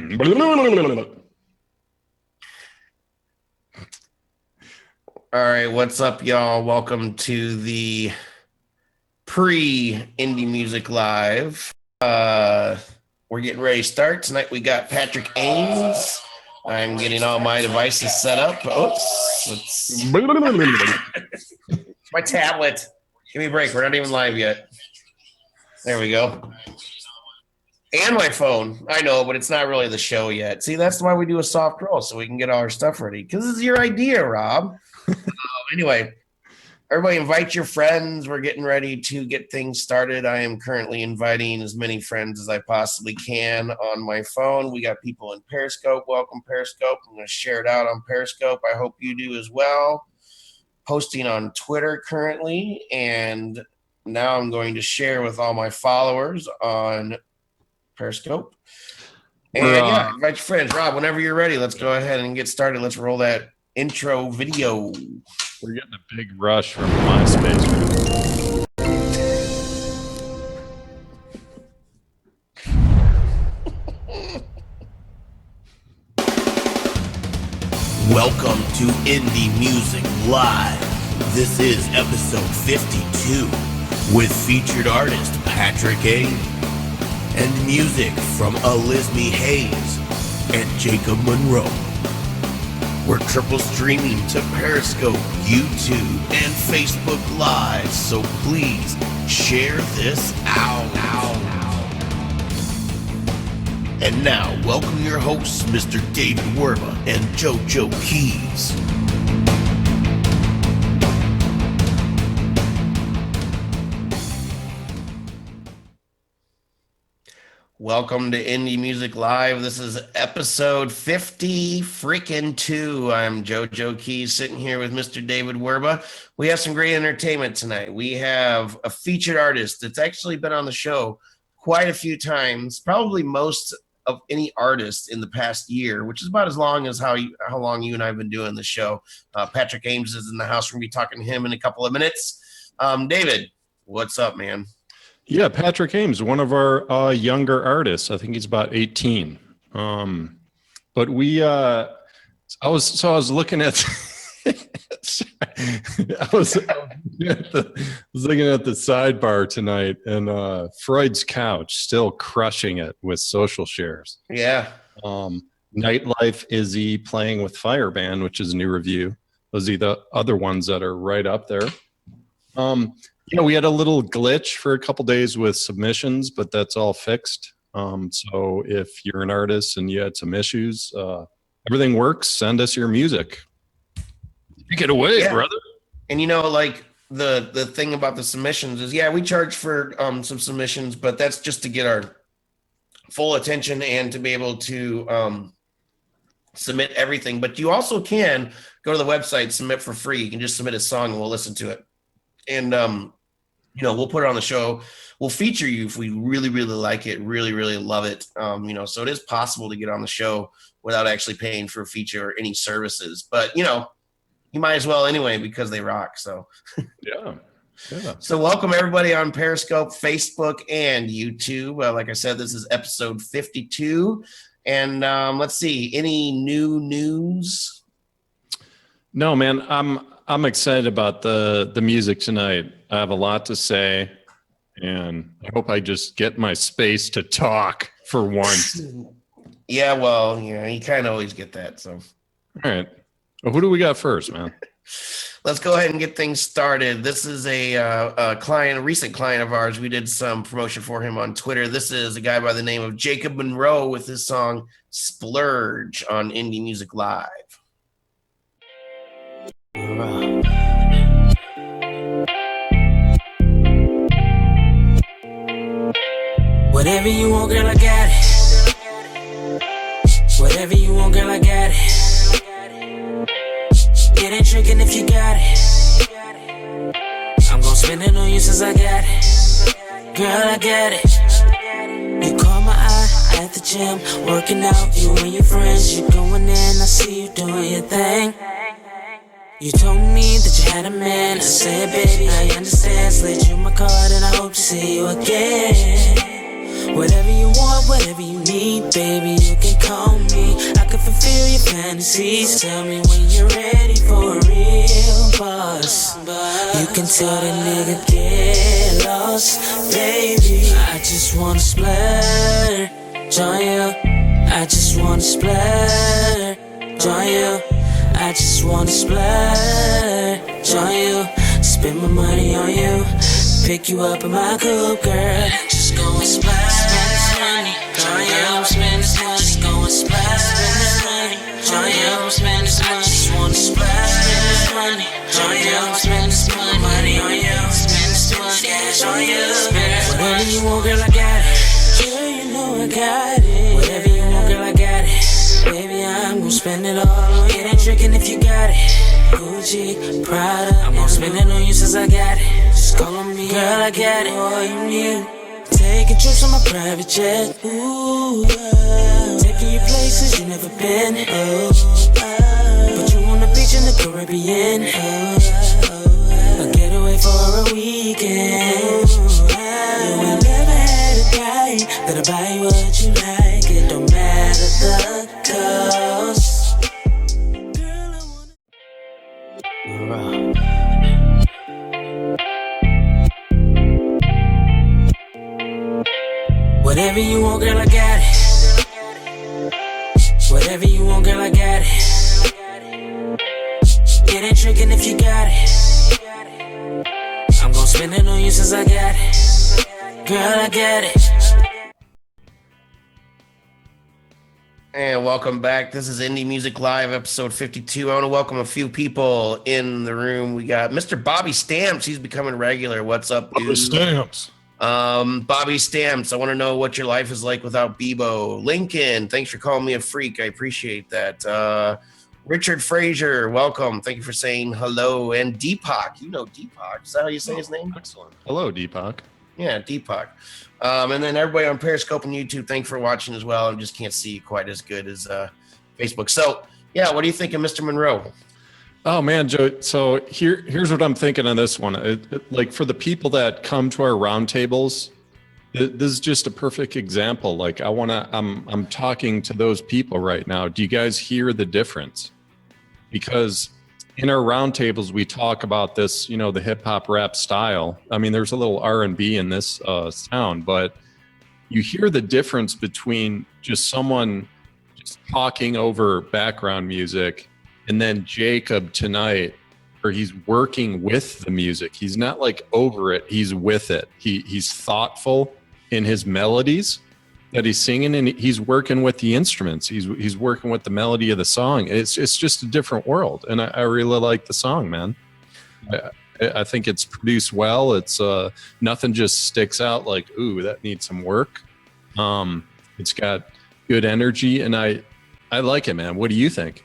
All right, what's up, y'all? Welcome to the pre-Indie Music Live. We're getting ready to start. Tonight we got Patrick Ames. I'm getting all my devices set up. Oops. It's my tablet. Give me a break. We're not even live yet. There we go. And my phone. I know, but it's not really the show yet. See, that's why we do a soft roll, so we can get all our stuff ready. Because this is your idea, Rob. Anyway, everybody invite your friends. We're getting ready to get things started. I am currently inviting as many friends as I possibly can on my phone. We got people in Periscope. Welcome, Periscope. I'm going to share it out on Periscope. I hope you do as well. Posting on Twitter currently. And now I'm going to share with all my followers on Periscope. And yeah, invite your friends. Rob, whenever you're ready, let's go ahead and get started. Let's roll that intro video. We're getting a big rush from MySpace. Welcome to Indie Music Live. This is episode 52 with featured artist Patrick Ames and music from Elizmi Haze and Jacob Monroe. We're triple streaming to Periscope, YouTube, and Facebook Live, so please share this out. And now, welcome your hosts, Mr. David Werba and JoJo Keys. Welcome to Indie Music Live. This is episode 50 freaking 2. I'm JoJo Keys sitting here with Mr. David Werba. We have some great entertainment tonight. We have a featured artist that's actually been on the show quite a few times, probably most of any artist in the past year, which is about as long as how long you and I have been doing the show. Patrick Ames is in the house. We're going to be talking to him in a couple of minutes. David, what's up, man? Yeah, Patrick Ames, one of our younger artists. I think he's about 18. But I was looking at I was looking at the sidebar tonight, and Freud's Couch still crushing it with social shares. Yeah. Nightlife Izzy playing with Fire Band, which is a new review. Those are the other ones that are right up there. We had a little glitch for a couple days with submissions, but that's all fixed. So if you're an artist and you had some issues, everything works. Send us your music. Take it away, brother. And the thing about the submissions is, we charge for some submissions, but that's just to get our full attention and to be able to submit everything. But you also can go to the website, submit for free. You can just submit a song and we'll listen to it. And, we'll put it on the show. We'll feature you if we really, really like it, really, really love it. So it is possible to get on the show without actually paying for a feature or any services. But, you might as well anyway because they rock. So, yeah. So welcome everybody on Periscope, Facebook, and YouTube. Like I said, this is episode 52. And let's see, any new news? No, man, I'm excited about the music tonight. I have a lot to say, and I hope I just get my space to talk for once. You kind of always get that. So, all right. Well, who do we got first, man? Let's go ahead and get things started. This is a recent client of ours. We did some promotion for him on Twitter. This is a guy by the name of Jacob Monroe with his song Splurge on Indie Music Live. Whatever you want, girl, I got it. Whatever you want, girl, I got it. It ain't tricking if you got it. I'm gon' spend it on you since I got it. Girl, I got it. You caught my eye at the gym, working out, you and your friends. You going in, I see you doing your thing. You told me that you had a man. I said, baby, I understand. Slid you my card and I hope to see you again. Whatever you want, whatever you need, baby, you can call me. I can fulfill your fantasies. Tell me when you're ready for a real boss. You can tell the nigga get lost, baby. I just wanna splurge on you. I just wanna splurge on you. I just wanna splurge on you. Spend my money on you. Pick you up in my coupe, girl. Just go and splurge money on you. Spend this money. Just go and splurge money on you. Spend this money. I just wanna splurge money on you. Spend this money on you. Spend this money cash on you. Whatever you want, girl, I got it. Girl, you know I got it. Whatever you want, girl, I got it. Baby, I'm gon' spend it all on you. It ain't trickin' if you got it. Gucci, Prada, I'm gon' spend it on you since I got it. Just call on me, girl, I got it. All you need. Taking trips on my private jet. Ooh, taking you places you never been. Oh, put you on the beach in the Caribbean. A getaway for a weekend. You ain't never had a guy that'll buy you what you like. It don't matter the cost. Girl, I wanna. Whatever you want, girl, I got it. Whatever you want, girl, I got it. It ain't trickin' if you got it. I'm gon' spend it on you since I got it. Girl, I got it. And welcome back. This is Indie Music Live, episode 52. I want to welcome a few people in the room. We got Mr. Bobby Stamps. He's becoming regular. What's up, dude? Stamps. Bobby Stamps. I want to know what your life is like without Bebo. Lincoln, thanks for calling me a freak. I appreciate that. Richard Frazier, welcome. Thank you for saying hello. And Deepak, you know Deepak. Is that how you say his name? Excellent. Hello, Deepak. Yeah, Deepak. And then everybody on Periscope and YouTube, thanks for watching as well. I just can't see you quite as good as Facebook. So, yeah, what do you think of Mr. Monroe? Oh man, Joe. So here's what I'm thinking on this one. Like for the people that come to our roundtables, this is just a perfect example. Like I'm talking to those people right now. Do you guys hear the difference? Because in our roundtables, we talk about this, you know, the hip hop rap style. I mean, there's a little R&B in this sound, but you hear the difference between just someone just talking over background music. And then Jacob tonight, where he's working with the music. He's not like over it, he's with it. He's thoughtful in his melodies that he's singing, and he's working with the instruments. He's working with the melody of the song. It's just a different world. And I really like the song, man. I think it's produced well. It's nothing just sticks out like, ooh, that needs some work. It's got good energy, and I like it, man. What do you think?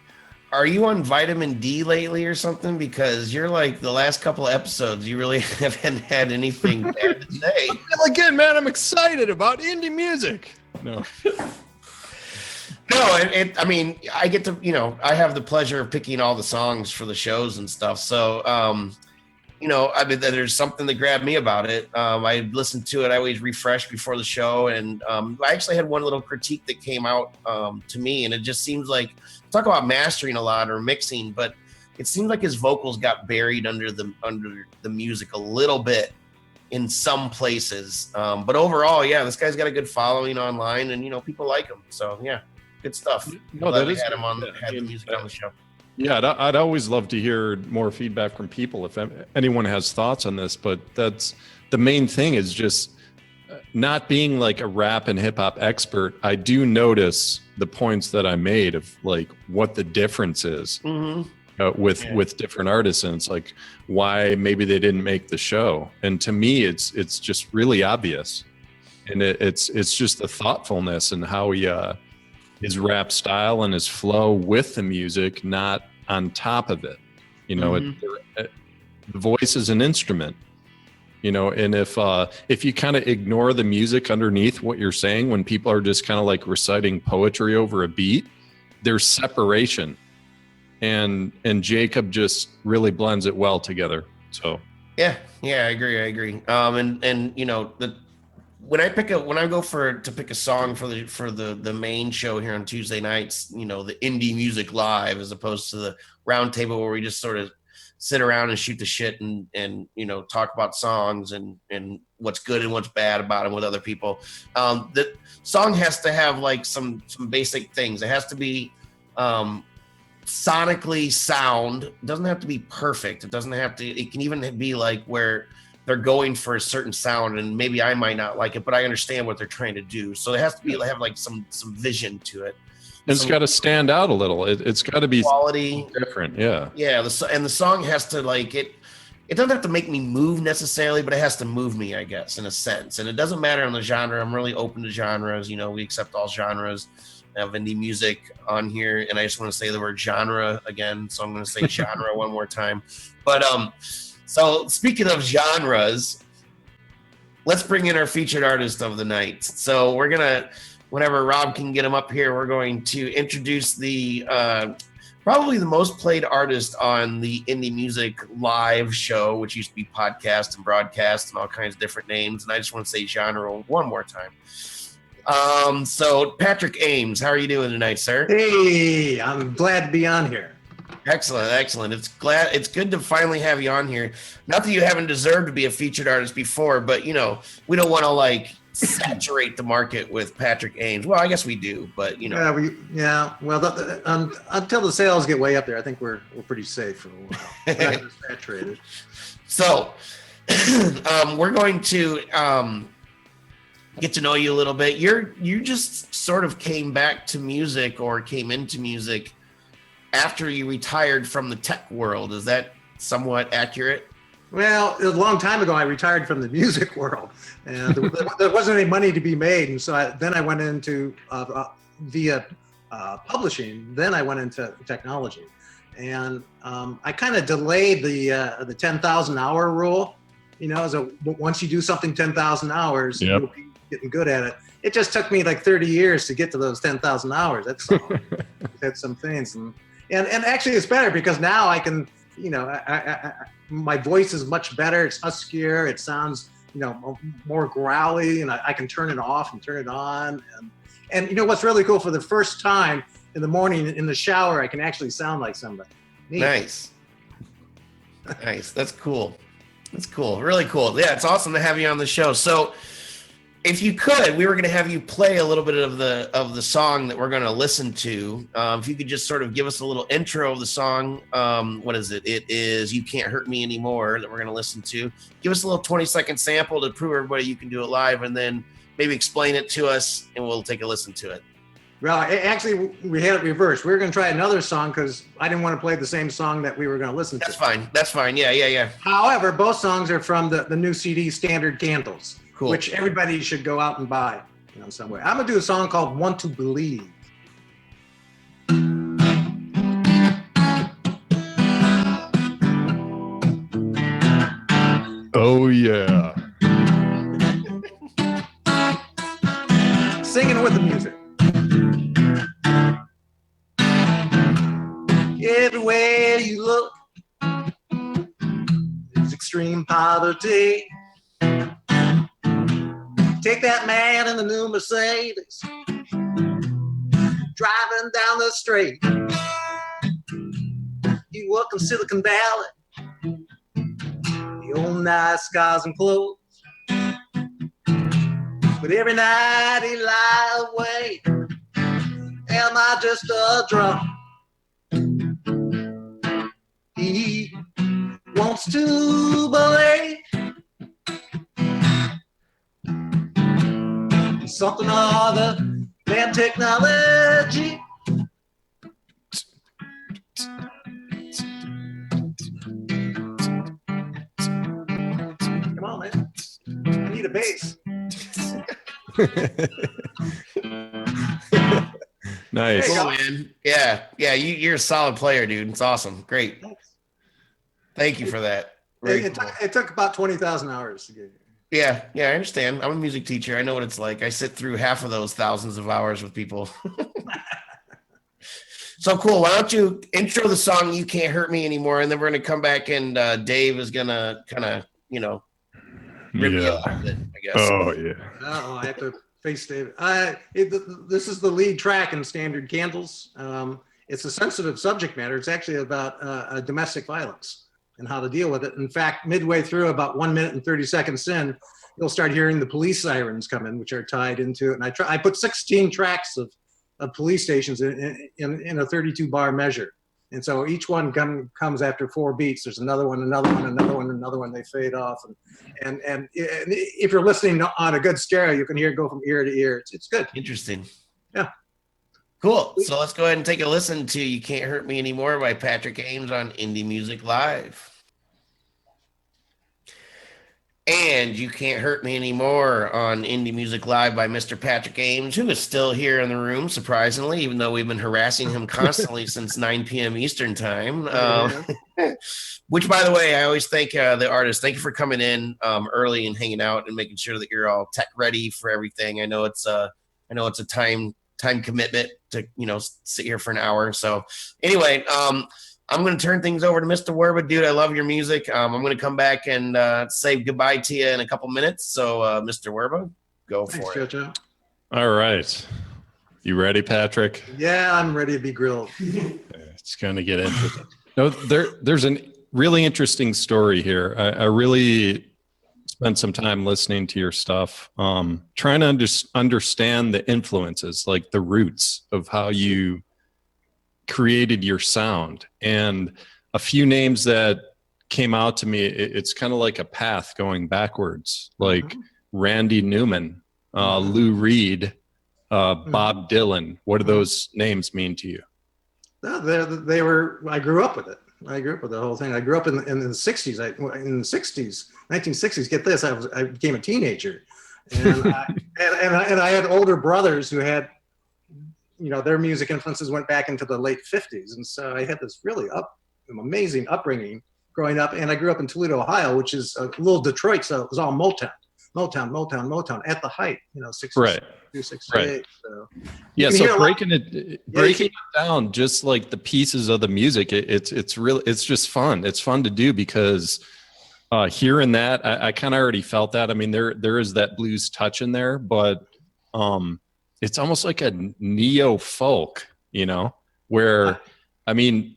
Are you on vitamin D lately or something? Because you're like the last couple of episodes, you really haven't had anything bad to say. Well, again, man, I'm excited about indie music. No. I mean, I get to, you know, I have the pleasure of picking all the songs for the shows and stuff. So, you know, I mean, there's something that grabbed me about it. I listened to it. I always refresh before the show. And I actually had one little critique that came out to me. And it just seems like, talk about mastering a lot or mixing, but it seems like his vocals got buried under the music a little bit in some places. But overall, yeah, this guy's got a good following online, and you know, people like him. So yeah, good stuff. No, that is had him on had the music on the show. Yeah, I'd always love to hear more feedback from people if anyone has thoughts on this. But that's the main thing, is just not being like a rap and hip hop expert. I do notice the points that I made of like what the difference is with different artists, and it's like why maybe they didn't make the show. And to me, it's just really obvious, and it's just the thoughtfulness and how he his rap style and his flow with the music, not on top of it. You know, the voice is an instrument. You know, and if you kind of ignore the music underneath what you're saying, when people are just kind of like reciting poetry over a beat, there's separation, and Jacob just really blends it well together. So yeah, I agree. And you know, when I go to pick a song for the main show here on Tuesday nights, you know, the indie music live, as opposed to the round table where we just sort of sit around and shoot the shit and you know, talk about songs and what's good and what's bad about them with other people. The song has to have like some basic things. It has to be sonically sound. It doesn't have to be perfect. It can even be like where they're going for a certain sound and maybe I might not like it, but I understand what they're trying to do. So it has to have like some vision to it. It's got to stand out a little. It's got to be quality, different. Yeah. Yeah. The song has to like it. It doesn't have to make me move necessarily, but it has to move me, I guess, in a sense. And it doesn't matter on the genre. I'm really open to genres. You know, we accept all genres. I have indie music on here, and I just want to say the word genre again. So I'm going to say genre one more time. But so speaking of genres, let's bring in our featured artist of the night. So we're gonna, whenever Rob can get him up here, we're going to introduce the probably the most played artist on the Indie Music Live show, which used to be podcast and broadcast and all kinds of different names. And I just want to say genre one more time. So Patrick Ames, how are you doing tonight, sir? Hey, I'm glad to be on here. Excellent. It's good to finally have you on here. Not that you haven't deserved to be a featured artist before, but you know, we don't want to like saturate the market with Patrick Ames. Well, I guess we do, but you know. Well, until the sales get way up there, I think we're pretty safe for a while. We're not saturated. So, we're going to get to know you a little bit. You just sort of came back to music or came into music after you retired from the tech world. Is that somewhat accurate? Well, a long time ago, I retired from the music world, and there wasn't any money to be made. And so then I went into via publishing. Then I went into technology, and I kind of delayed the 10,000 hour rule. You know, so once you do something 10,000 hours, yep, you'll be getting good at it. It just took me like 30 years to get to those 10,000 hours. That's all. Had some things, and actually it's better because now I can, you know, my voice is much better. It's huskier. It sounds, you know, more growly, and I can turn it off and turn it on. And you know what's really cool? For the first time in the morning in the shower, I can actually sound like somebody. Neat. Nice. That's cool. Really cool. Yeah, it's awesome to have you on the show. So if you could, we were going to have you play a little bit of the song that we're going to listen to. If you could just sort of give us a little intro of the song. What is it? It is You Can't Hurt Me Anymore that we're going to listen to. Give us a little 20-second sample to prove everybody you can do it live, and then maybe explain it to us, and we'll take a listen to it. Well, actually, we had it reversed. We were going to try another song because I didn't want to play the same song that we were going to listen to. That's fine. Yeah. However, both songs are from the new CD, Standard Candles. Cool. Which everybody should go out and buy, you know, somewhere. I'm gonna do a song called "Want to Believe." Oh yeah. Singing with the music. Everywhere you look, there's extreme poverty. Take that man in the new Mercedes, driving down the street. You work in Silicon Valley, the old nice cars and clothes. But every night he lie awake. Am I just a drum? He wants to believe something other than technology. Come on, man. I need a bass. Nice. Cool, man. Yeah. You're a solid player, dude. It's awesome. Great. Thank you for that. It took about 20,000 hours to get here. Yeah, I understand. I'm a music teacher. I know what it's like. I sit through half of those thousands of hours with people. So cool. Why don't you intro the song You Can't Hurt Me Anymore, and then we're going to come back and Dave is going to kind of, you know, rip you a Yeah. little bit, I guess. Oh yeah. Oh, I have to face David. This is the lead track in Standard Candles. It's a sensitive subject matter. It's actually about domestic violence and how to deal with it. In fact, midway through, about 1 minute and 30 seconds in, you'll start hearing the police sirens come in, which are tied into it. And I put 16 tracks of police stations in a 32 bar measure. And so each one comes after 4 beats. There's another one, another one, another one, another one. They fade off. And if you're listening on a good stereo, you can hear it go from ear to ear. It's good. Interesting. Yeah. Cool. So let's go ahead and take a listen to You Can't Hurt Me Anymore by Patrick Ames on Indie Music Live. And You Can't Hurt Me Anymore on Indie Music Live by Mr. Patrick Ames, who is still here in the room, surprisingly, even though we've been harassing him constantly since 9 p.m. Eastern time. Which, by the way, I always thank the artists. Thank you for coming in early and hanging out and making sure that you're all tech ready for everything. I know it's a time commitment to sit here for an hour. So anyway, I'm going to turn things over to Mr. Werba. Dude, I love your music. I'm going to come back and say goodbye to you in a couple minutes. So, Mr. Werba, go for it. Jojo. All right. You ready, Patrick? Yeah, I'm ready to be grilled. It's going to get interesting. No, there's a really interesting story here. I really spent some time listening to your stuff, trying to understand the influences, like the roots of how you created your sound. And a few names that came out to me, it's kind of like a path going backwards, like Randy Newman, Lou Reed, Bob Dylan. What do those names mean to you? No, they were. I grew up with it. I grew up with the whole thing. I grew up in the 60s. In the 60s, 1960s. Get this, I became a teenager, and I had older brothers who had, their music influences went back into the late 50s, and so I had this really amazing upbringing growing up. And I grew up in Toledo, Ohio, which is a little Detroit, so it was all Motown at the height, 60s. Right. 68. Right. So yeah. So breaking it down, just like the pieces of the music, it's just fun. It's fun to do because hearing that, I kind of already felt that. I mean, there is that blues touch in there, but it's almost like a neo folk, where, I mean,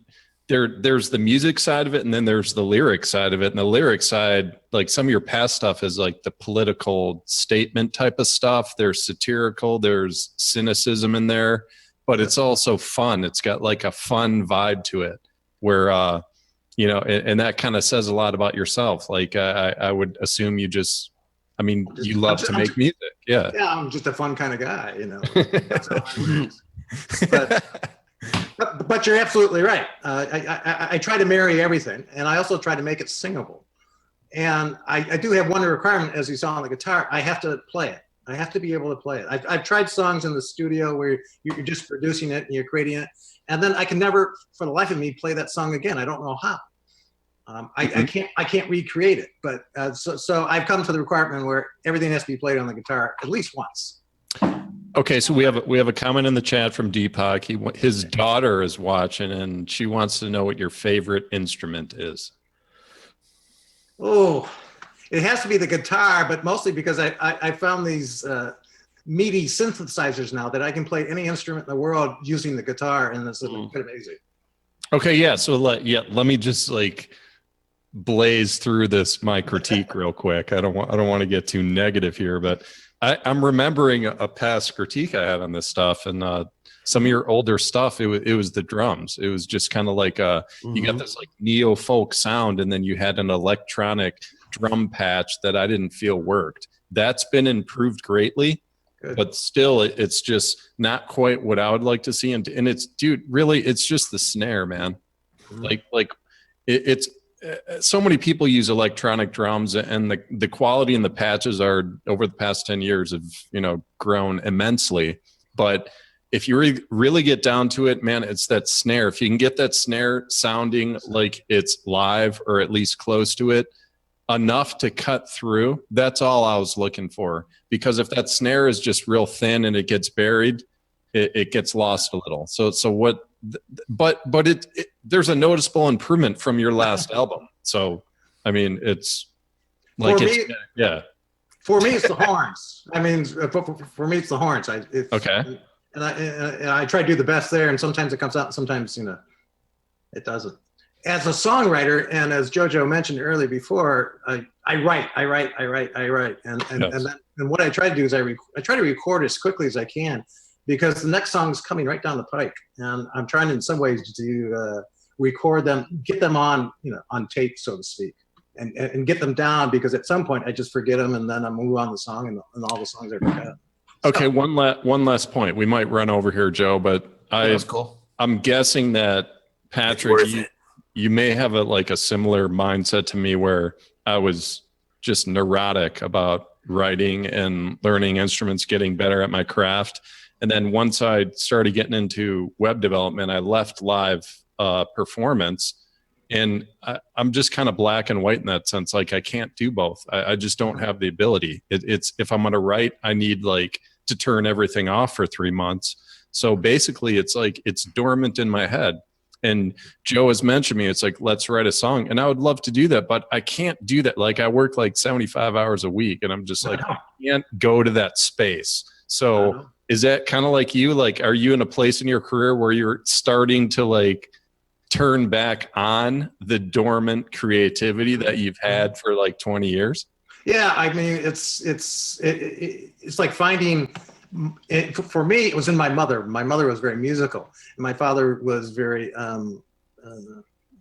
there's the music side of it, and then there's the lyric side of it. And the lyric side, like some of your past stuff is like the political statement type of stuff. There's satirical, there's cynicism in there, but it's also fun. It's got like a fun vibe to it where, and that kind of says a lot about yourself. Like I would assume you love to make music. Yeah. Yeah, I'm just a fun kind of guy, That's how I work. But you're absolutely right. I try to marry everything, and I also try to make it singable. And I do have one requirement, as you saw on the guitar. I have to play it. I have to be able to play it. I've tried songs in the studio where you're just producing it and you're creating it, and then I can never, for the life of me, play that song again. I don't know how. I can't recreate it. But so I've come to the requirement where everything has to be played on the guitar at least once. Okay, so we have a comment in the chat from Deepak. His daughter is watching, and she wants to know what your favorite instrument is. Oh, it has to be the guitar, but mostly because I found these MIDI synthesizers now that I can play any instrument in the world using the guitar, and it's quite amazing. Okay, yeah. So let me just blaze through my critique real quick. I don't want to get too negative here, but I'm remembering a past critique I had on this stuff, and some of your older stuff. It was the drums. It was just kind of like you got this like neo folk sound, and then you had an electronic drum patch that I didn't feel worked. That's been improved greatly, but still, it's just not quite what I would like to see. And it's, dude, really, it's just the snare, man. It's. So many people use electronic drums, and the quality and the patches are over the past 10 years have grown immensely. But if you really get down to it, man, it's that snare. If you can get that snare sounding like it's live or at least close to it enough to cut through, that's all I was looking for. Because if that snare is just real thin and it gets buried, it gets lost a little. But there's a noticeable improvement from your last album. So, I mean, it's Like For it's me- yeah. For me, it's the horns. I mean, for me, it's the horns. Okay. And I try to do the best there, and sometimes it comes out, and sometimes it doesn't. As a songwriter, and as JoJo mentioned earlier before, I write, and what I try to do is I try to record as quickly as I can, because the next song is coming right down the pike, and I'm trying in some ways to record them, get them on tape, so to speak. And get them down, because at some point I just forget them, and then I move on the song, and all the songs I forgot. Okay, one last point. We might run over here, Joe, but That's cool. I'm guessing that Patrick, you may have a similar mindset to me, where I was just neurotic about writing and learning instruments, getting better at my craft. And then once I started getting into web development, I left live performance. And I'm just kind of black and white in that sense. Like, I can't do both. I just don't have the ability. It's if I'm going to write, I need to turn everything off for 3 months. So basically it's dormant in my head. And Joe has mentioned me, it's like, let's write a song. And I would love to do that, but I can't do that. Like, I work 75 hours a week, and I'm just I can't go to that space. So is that kind of like you? Like, are you in a place in your career where you're starting to turn back on the dormant creativity that you've had for 20 years? Yeah, I mean, it's like finding. For me, it was in my mother. My mother was very musical, and my father was very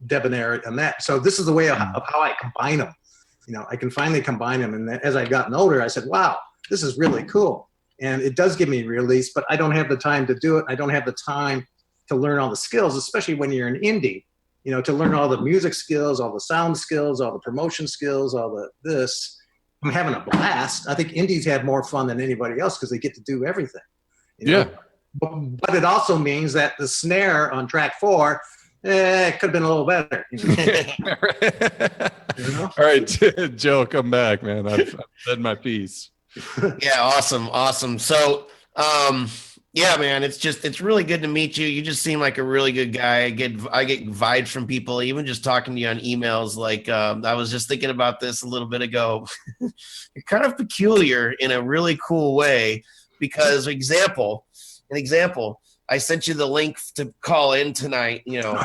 debonair and that. So this is the way of how I combine them. I can finally combine them. And as I've gotten older, I said, wow, this is really cool. And it does give me release, but I don't have the time to do it. I don't have the time to learn all the skills, especially when you're an indie, to learn all the music skills, all the sound skills, all the promotion skills, this. I'm having a blast. I think indies have more fun than anybody else because they get to do everything. Yeah. But it also means that the snare on track 4, it could have been a little better. All right, Joe, come back, man. I've said my piece. Yeah, awesome. So, yeah, man, it's really good to meet you. You just seem like a really good guy. I get vibes from people, even just talking to you on emails. I was just thinking about this a little bit ago. You're kind of peculiar in a really cool way, because an example, I sent you the link to call in tonight, Yeah.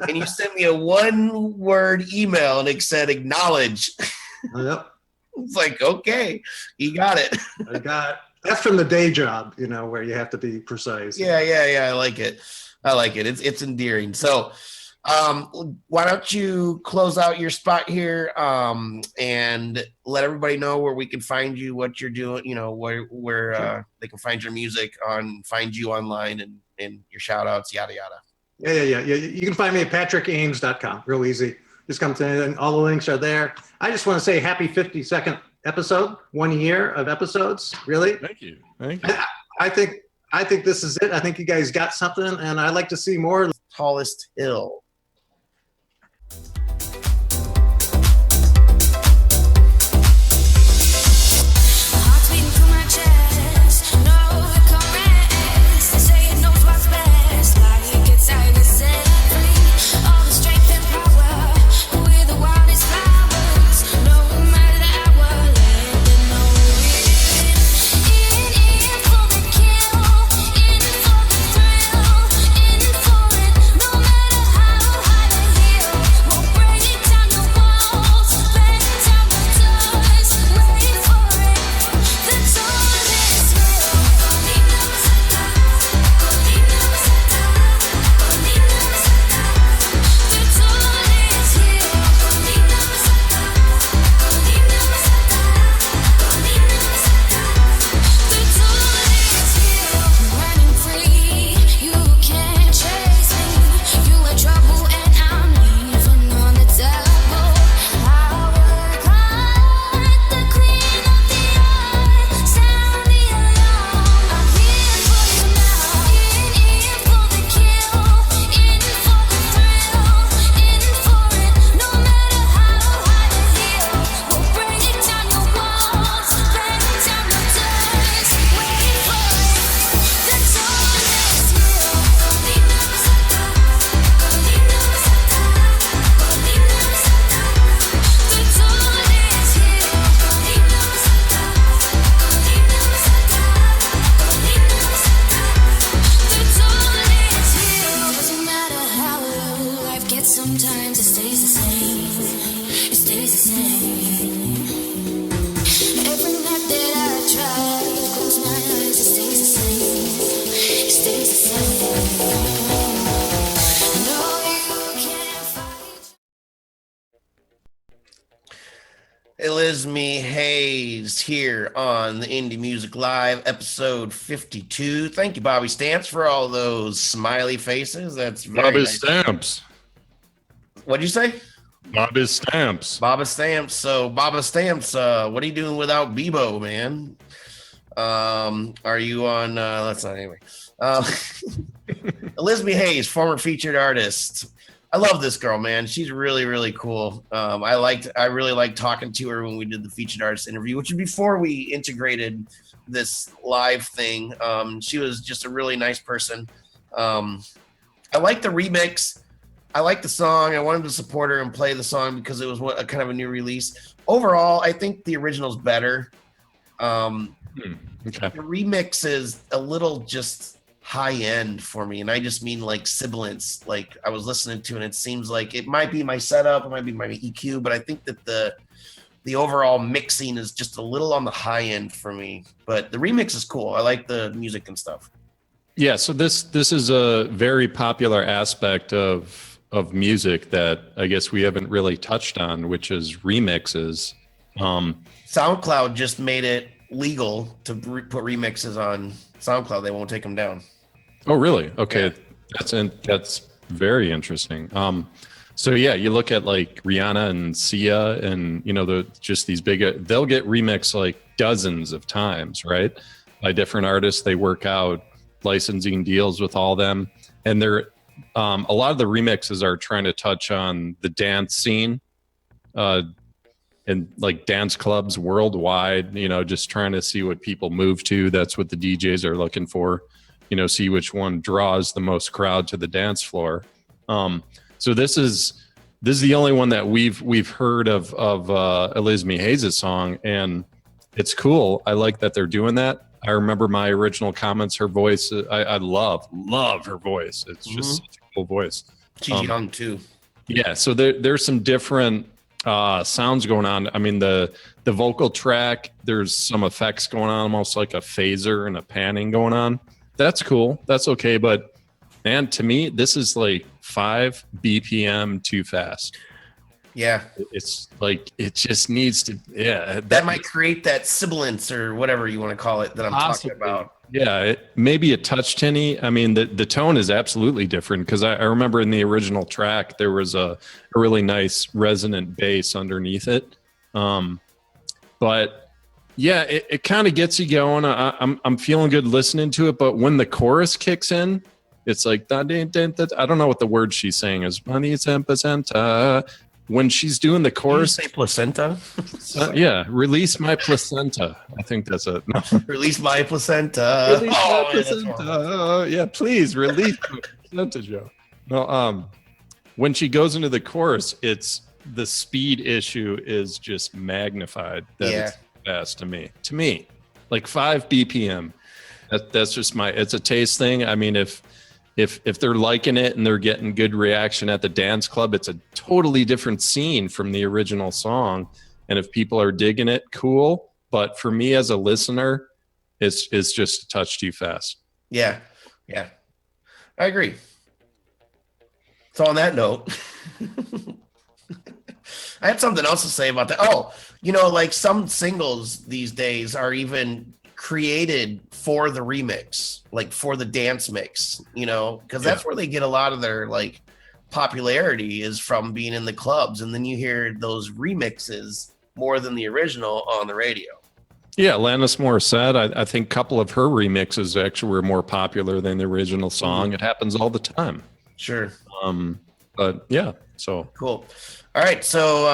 and you sent me a 1-word email and it said acknowledge. Yep. It's like, okay, you got it. I got it. That's from the day job, where you have to be precise. Yeah. I like it. It's endearing. So, why don't you close out your spot here, and let everybody know where we can find you, what you're doing, where Sure. They can find your music find you online, and your shout outs, yada, yada. Yeah. You can find me at patrickames.com. Real easy. Just come to it, and all the links are there. I just want to say happy 52nd episode, 1 year of episodes. Really? Thank you. I think this is it. I think you guys got something, and I'd like to see more. Tallest hill. No matter how Haze here on the Indie Music Live, episode 52. Thank you, Bobby Stamps, for all those smiley faces. That's very Bobby nice. Stamps. What'd you say? Bobby Stamps. Baba Stamps. So, Baba Stamps, what are you doing without Bebo, man? Are you on? Let's not anyway. Elizmi Haze, former featured artist. I love this girl, man. She's really, really cool. I really liked talking to her when we did the featured artist interview, which was before we integrated this live thing. She was just a really nice person. I like the remix. I like the song. I wanted to support her and play the song because it was a kind of a new release. Overall, I think the original's better. Okay. The remix is a little just high end for me, and I just mean like sibilance. Like I was listening to, and it seems like it might be my setup, it might be my EQ, but I think that the overall mixing is just a little on the high end for me. But the remix is cool. I like the music and stuff. Yeah, so this is a very popular aspect of music that I guess we haven't really touched on, which is remixes. SoundCloud just made it legal to put remixes on SoundCloud. They won't take them down. Oh, really? Okay. Yeah. That's very interesting. So yeah, you look at like Rihanna and Sia and, just these big, they'll get remixed like dozens of times, right? By different artists. They work out licensing deals with all them. And they're, a lot of the remixes are trying to touch on the dance scene, and like dance clubs worldwide, just trying to see what people move to. That's what the DJs are looking for, see which one draws the most crowd to the dance floor. So this is the only one that we've heard of Elizmi Haze's song, and it's cool. I like that they're doing that. I remember my original comments. Her voice, I love her voice. It's just such a cool voice. She's young too. Yeah, so there's some different sounds going on. I mean, the vocal track, there's some effects going on, almost like a phaser and a panning going on. That's cool. That's okay. But man, to me, this is like 5 BPM too fast. Yeah. It's like, it just needs to, That might create that sibilance or whatever you want to call it that I'm talking about. Yeah, maybe a touch tinny. I mean, the tone is absolutely different because I remember in the original track, there was a really nice resonant bass underneath it. But yeah, it kind of gets you going. I'm feeling good listening to it. But when the chorus kicks in, it's like, I don't know what the word she's saying is. When she's doing the chorus, say placenta. Yeah, release my placenta. I think that's it. No. Release my placenta. Release my placenta. Yeah, please release my placenta, Joe. No, when she goes into the chorus, it's the speed issue is just magnified. It's fast to me. To me, like 5 BPM. That's just it's a taste thing. I mean, if they're liking it and they're getting good reaction at the dance club, it's a totally different scene from the original song. And if people are digging it, cool. But for me as a listener, it's just a touch too fast. Yeah. I agree. So on that note, I had something else to say about that. Oh, like some singles these days are even created for the remix, like for the dance mix, because that's where they get a lot of their like popularity is from being in the clubs, and then you hear those remixes more than the original on the radio. Yeah, Alanis Morissette, I think a couple of her remixes actually were more popular than the original song. Mm-hmm. It happens all the time. Sure. But yeah, so cool. All right, so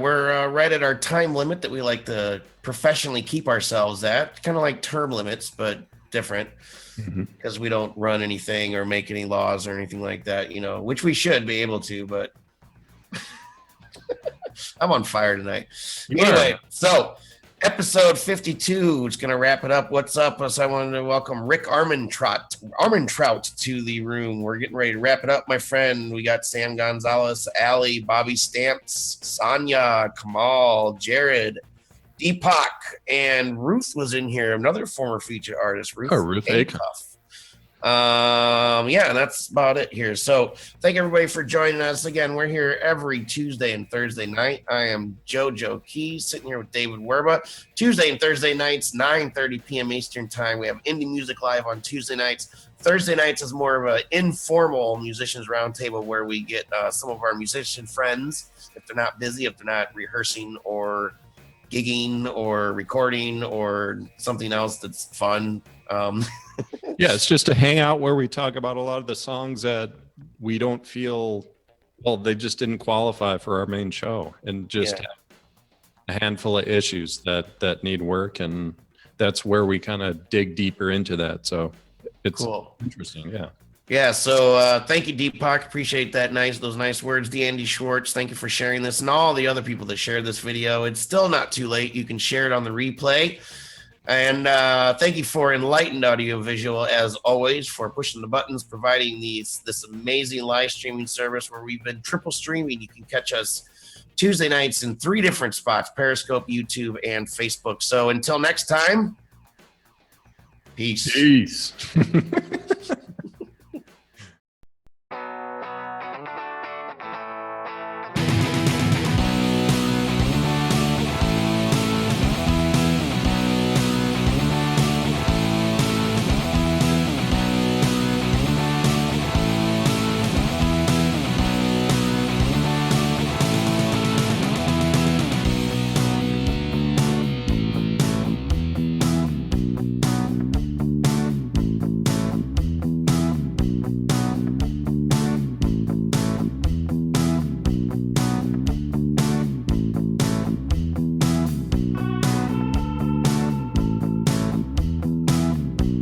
we're right at our time limit that we like to professionally keep ourselves at, kind of like term limits, but different, because we don't run anything or make any laws or anything like that, which we should be able to, but I'm on fire tonight. Anyway, so episode 52 is going to wrap it up. What's up? So I wanted to welcome Rick Armentrout to the room. We're getting ready to wrap it up, my friend. We got Sam Gonzalez, Allie, Bobby Stamps, Sonia, Kamal, Jared, Deepak, and Ruth was in here, another former featured artist, Ruth Acuff. Yeah, that's about it here. So thank everybody for joining us. Again, we're here every Tuesday and Thursday night. I am JoJo Keys, sitting here with David Werba. Tuesday and Thursday nights, 9:30 p.m. Eastern time. We have Indie Music Live on Tuesday nights. Thursday nights is more of an informal musicians roundtable where we get some of our musician friends, if they're not busy, if they're not rehearsing or gigging or recording or something else that's fun. Yeah, it's just a hangout where we talk about a lot of the songs that we don't feel, well, they just didn't qualify for our main show, and just have a handful of issues that need work, and that's where we kind of dig deeper into that. So it's cool. Interesting. Yeah. Yeah, so thank you, Deepak. Appreciate those nice words. Andy Schwartz, thank you for sharing this, and all the other people that shared this video. It's still not too late. You can share it on the replay. And thank you for Enlightened Audiovisual, as always, for pushing the buttons, providing this amazing live streaming service where we've been triple streaming. You can catch us Tuesday nights in 3 different spots: Periscope, YouTube, and Facebook. So until next time, peace. Peace.